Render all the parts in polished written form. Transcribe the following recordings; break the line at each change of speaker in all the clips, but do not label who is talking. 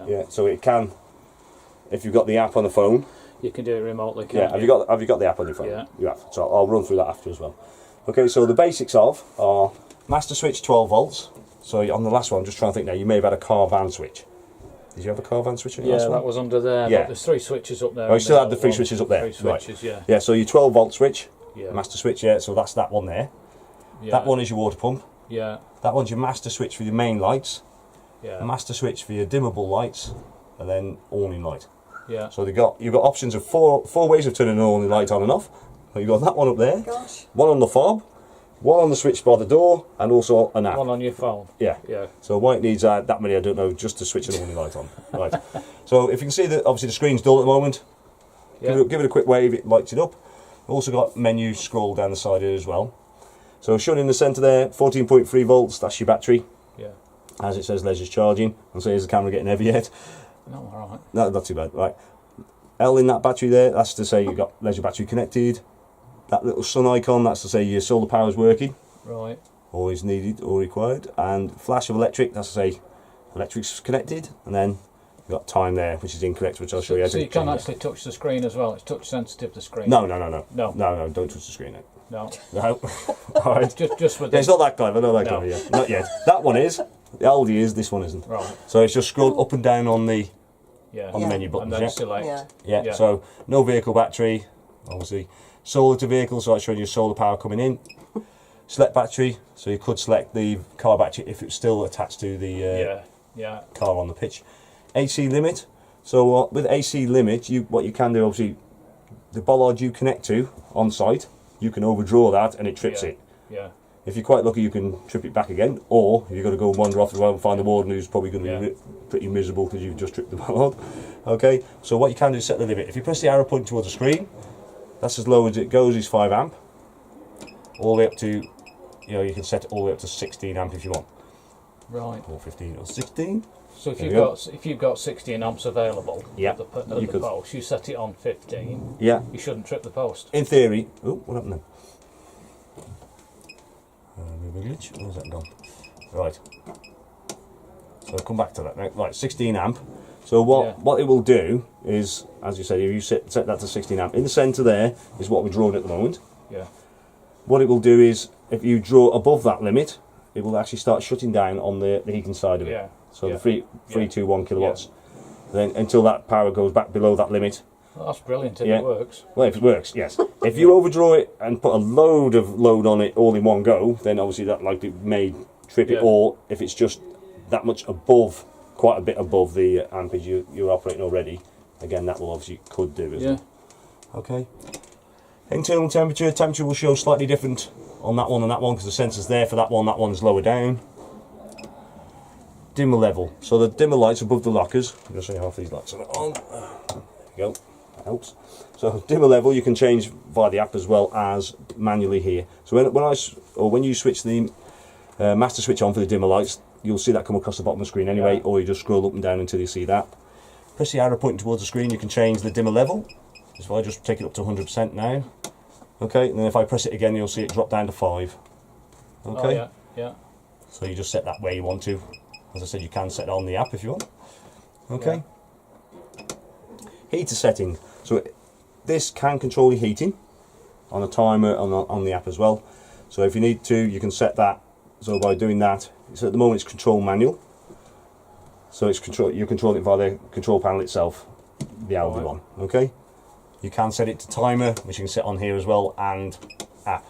Yeah, so it can, if you've got the app on the phone.
You can do it remotely, can't
you? Have you got the app on your phone?
Yeah.
You have. So I'll run through that after as well. Okay, so the basics of are master switch 12 volts. So on the last one, I'm just trying to think now, you may have had a car van switch. Did you have a car van switch in your last one?
Yeah, that was under there, but there's 3 switches up there.
Oh, you still had the 3 switches up there?
3 switches,
right.
yeah.
Yeah, so your 12 volt switch,
yeah.
master switch, yeah, so that's that one there.
Yeah.
That one is your water pump.
Yeah.
That one's your master switch for your main lights.
Yeah.
A master switch for your dimmable lights, and then awning light.
Yeah.
So you've got options of four ways of turning an awning light on and off. So you've got that one up there, one on the fob, one on the switch by the door, and also an app.
One on your phone.
Yeah.
Yeah.
So why it needs that many, I don't know, just to switch an awning light on. Right. So if you can see that obviously the screen's dull at the moment,
yeah.
give it a quick wave, it lights it up. Also got menu scroll down the side here as well. So shown in the centre there, 14.3 volts, that's your battery.
Yeah. As
it says, leisure's charging. And so here's the camera getting heavy yet.
No, alright.
No, not too bad. Right. L in that battery there, that's to say you've got leisure battery connected. That little sun icon, that's to say your solar power is working.
Right.
Always needed or required. And flash of electric, that's to say electric's connected. And then you've got time there, which is incorrect, which I'll show you.
So you can actually touch the screen as well. It's touch sensitive, the screen.
No, don't touch the screen.
No.
No. All right.
Just with
it's not that clever, yeah. Not yet. That one is. The Aldi is, this one isn't.
Right.
So it's just scrolled up and down on the
the
menu buttons.
And then select.
Yeah. So no vehicle battery, obviously. Solar to vehicle, so that's showing you solar power coming in. Select battery, so you could select the car battery if it's still attached to the car on the pitch. AC limit. So with AC limit, what you can do, obviously, the bollard you connect to on site, you can overdraw that and it trips it.
Yeah.
If you're quite lucky, you can trip it back again, or you've got to go and wander off the road and find the warden who's probably going to be pretty miserable because you've just tripped the bollard. Okay, so what you can do is set the limit. If you press the arrow pointing towards the screen, that's as low as it goes, is 5 amp. All the way up to, you can set it all the way up to 16 amp if you want.
Right.
Or 15 or 16.
So if you've got 16 amps available at the post, you set it on 15.
Yeah.
You shouldn't trip the post.
In theory. Oh, what happened then? Glitch. Where's that gone? Right. So come back to that now. Right, 16 amp. So what it will do is, as you said, if you set that to 16 amp, in the centre there is what we're drawing at the moment.
Yeah.
What it will do is, if you draw above that limit, it will actually start shutting down on the heating side of it.
Yeah.
So the 321 kilowatts. Then until that power goes back below that limit.
Well, that's brilliant if it works.
Well, if it works, yes. If you overdraw it and put a load on it all in one go, then obviously that likely may trip it, or if it's just that much above, quite a bit above the ampage you're operating already, again that will obviously could do, isn't it? Okay. Internal temperature will show slightly different on that one and that one because the sensor's there for that one's lower down. Dimmer level. So the dimmer lights above the lockers, I'm going to show you half these lights are on. There you go. Helps. So dimmer level you can change via the app as well as manually here. So when you switch the master switch on for the dimmer lights, you'll see that come across the bottom of the screen anyway, or you just scroll up and down until you see that. Press the arrow pointing towards the screen, you can change the dimmer level. So if I just take it up to 100% now, okay, and then if I press it again, you'll see it drop down to 5. Okay.
Oh, yeah.
So you just set that where you want to. As I said, you can set it on the app if you want. Okay. Heater setting. So this can control your heating on a timer on the app as well. So if you need to, you can set that. So by doing that, so at the moment it's control manual. So it's you control it via the control panel itself, the Aldi one. Okay. You can set it to timer, which you can set on here as well, and app,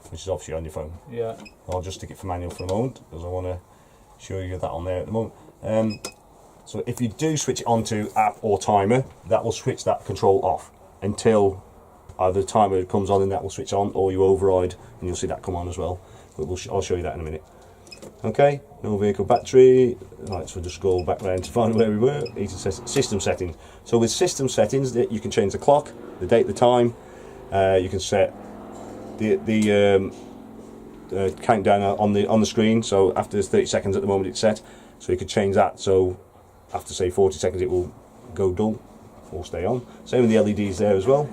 which is obviously on your phone.
Yeah.
I'll just stick it for manual for a moment because I want to show you that on there at the moment. So if you do switch it onto app or timer, that will switch that control off until either the timer comes on and that will switch on, or you override and you'll see that come on as well. But I'll show you that in a minute. Okay, no vehicle battery. Right, so just scroll back round to find where we were. System settings. So with system settings, you can change the clock, the date, the time. You can set the countdown on the screen. So after 30 seconds at the moment it's set. So you could change that. So after say 40 seconds it will go dull or stay on. Same with the LEDs there as well.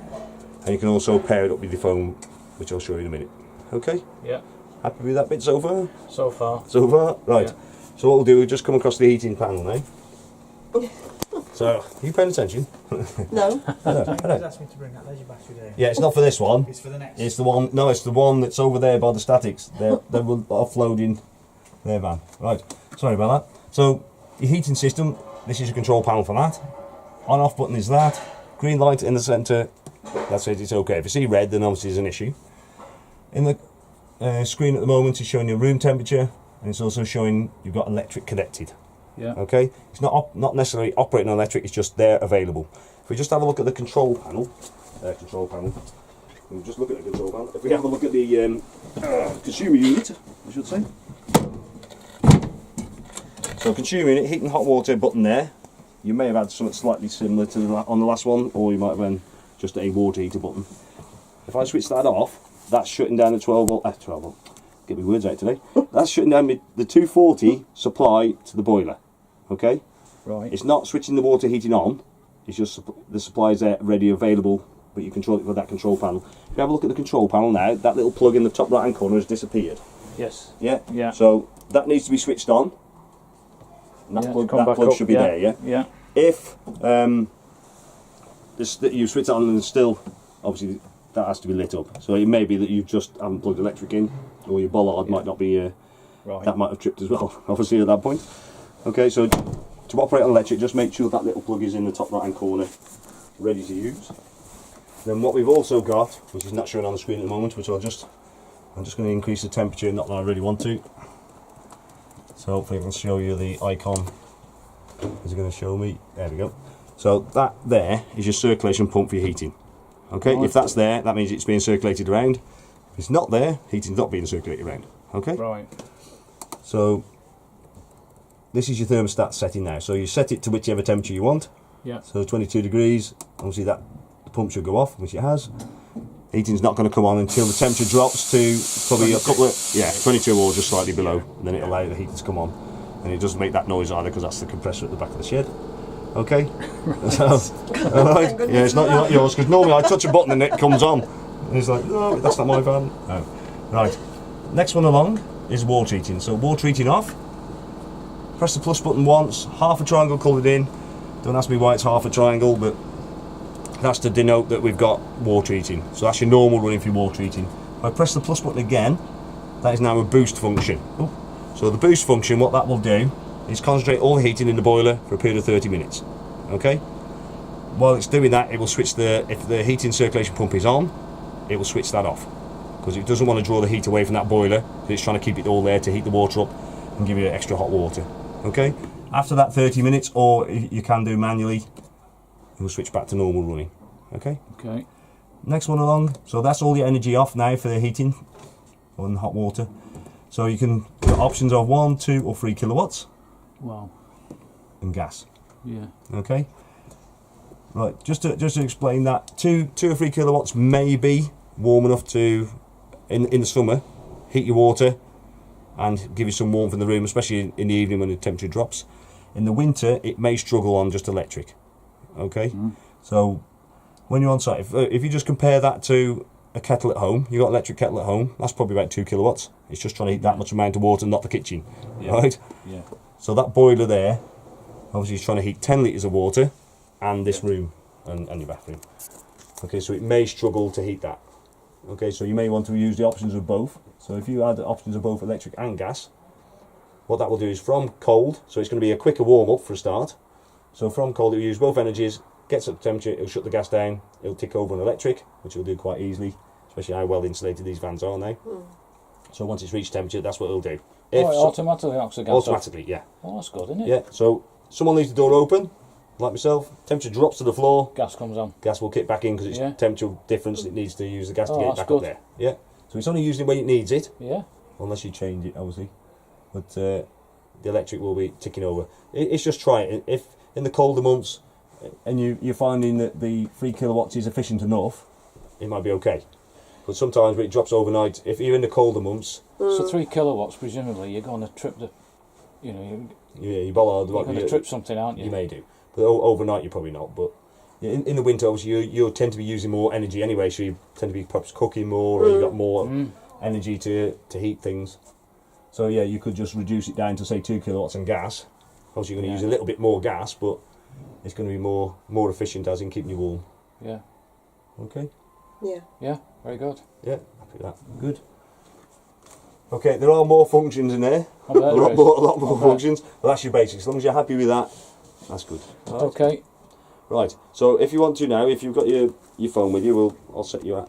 And you can also pair it up with your phone, which I'll show you in a minute. Okay?
Yeah.
Happy with that bit so far?
So far.
So far? Right.
Yeah.
So what we'll do, we'll just come across the heating panel now. So, are you paying attention?
No.
I know.
He's asked me to bring that leisure battery there.
Yeah, it's not for this one.
It's for the next.
It's the one. No, it's the one that's over there by the statics. They're offloading their van. Right. Sorry about that. So your heating system. This is your control panel for that. On/off button is that. Green light in the centre. That says it's okay. If you see red, then obviously there's an issue. In the screen at the moment, it's showing your room temperature, and it's also showing you've got electric connected.
Yeah.
Okay. It's not necessarily operating on electric. It's just there available. If we just have a look at the control panel. We'll just look at the control panel. If we have a look at the consumer unit, I should say. So consumer unit, heat and hot water button there. You may have had something slightly similar to on the last one, or you might have had just a water heater button. If I switch that off, that's shutting down the 12 volt. 12 volt. Get my words out today. That's shutting down the 240 supply to the boiler. Okay.
Right.
It's not switching the water heating on. It's just the supply is there ready, available, but you control it with that control panel. If you have a look at the control panel now, that little plug in the top right hand corner has disappeared.
Yes.
Yeah.
Yeah.
So that needs to be switched on. And that plug should be there. Yeah.
Yeah.
If you switch it on and still, obviously that has to be lit up. So it may be that you just haven't plugged electric in, or your bollard might not be.
Right.
That might have tripped as well. Obviously at that point. Okay. So to operate on electric, just make sure that little plug is in the top right hand corner, ready to use. Then what we've also got, which is not showing on the screen at the moment, which I'm just going to increase the temperature, not that I really want to. So hopefully I can show you the icon. Is it going to show me? There we go. So that there is your circulation pump for your heating. Okay, if that's there, that means it's being circulated around. If it's not there, heating's not being circulated around. Okay?
Right.
So this is your thermostat setting now. So you set it to whichever temperature you want.
Yeah.
So 22 degrees, obviously the pump should go off, which it has. Heating's not going to come on until the temperature drops to probably 22 or just slightly below, and then it'll allow the heater to come on. And it doesn't make that noise either because that's the compressor at the back of the shed. Okay? So, alright. Yeah, it's not yours, because normally I touch a button and it comes on. And it's like, no, that's not my van. No. Right. Next one along is water heating. So water heating off. Press the plus button once, half a triangle coloured in. Don't ask me why it's half a triangle, but that's to denote that we've got water heating. So that's your normal running for your water heating. If I press the plus button again, that is now a boost function. Ooh. So the boost function, what that will do is concentrate all the heating in the boiler for a period of 30 minutes. Okay? While it's doing that, it will switch if the heating circulation pump is on, it will switch that off. Because it doesn't want to draw the heat away from that boiler, it's trying to keep it all there to heat the water up and give you extra hot water. Okay? After that 30 minutes, or you can do manually, it will switch back to normal running. Okay?
Okay.
Next one along. So that's all your energy off now for the heating and hot water. So you can got options of 1, 2 or 3 kilowatts.
Wow.
And gas.
Yeah.
Okay. Right. Just to explain that, 2 or 3 kilowatts may be warm enough to, in the summer, heat your water and give you some warmth in the room, especially in the evening when the temperature drops. In the winter, it may struggle on just electric. Okay. So when you're on site, if you just compare that to a kettle at home, you've got an electric kettle at home, that's probably about 2 kilowatts. It's just trying to heat that much amount of water, not the kitchen.
Yeah.
Right?
Yeah.
So that boiler there, obviously is trying to heat 10 litres of water and this room and your bathroom. Okay, so it may struggle to heat that. Okay, so you may want to use the options of both. So if you add the options of both electric and gas, what that will do is from cold, so it's going to be a quicker warm up for a start. So from cold, it will use both energies, gets up the temperature, it'll shut the gas down, it'll tick over on electric, which it'll do quite easily, especially how well insulated these vans are now. So once it's reached temperature, that's what it'll do.
It automatically knocks the gas
automatically,
off.
yeah.
Oh, that's good, isn't it?
Yeah, so someone leaves the door open, like myself, temperature drops to the floor,
Gas comes on.
gas will kick back in because it's temperature difference, it needs to use the gas to get it back
good.
up there. Yeah, so it's only used it when it needs it,
Yeah.
unless you change it, obviously. But the electric will be ticking over. It's just try it. If in the colder months, and you're finding that the 3 kilowatts is efficient enough, it might be okay. But sometimes when it drops overnight, if you're in the colder months...
So 3 kilowatts, presumably, you're going to trip the...
your bollard...
You're going to trip something, aren't you?
You may do. But overnight you're probably not. But in the winter, obviously, you tend to be using more energy anyway, so you tend to be perhaps cooking more, or you've got more energy to heat things. So yeah, you could just reduce it down to, say, 2 kilowatts in gas, Obviously you're going to use a little bit more gas, but it's going to be more efficient as in keeping you warm.
Yeah.
Okay.
Yeah.
Yeah. Very good.
Yeah, happy with that. Good. Okay, there are more functions in there.
I bet
a lot more functions. But that's your basics. As long as you're happy with that, that's good. Right.
Okay.
Right. So if you want to now, if you've got your phone with you, I'll set you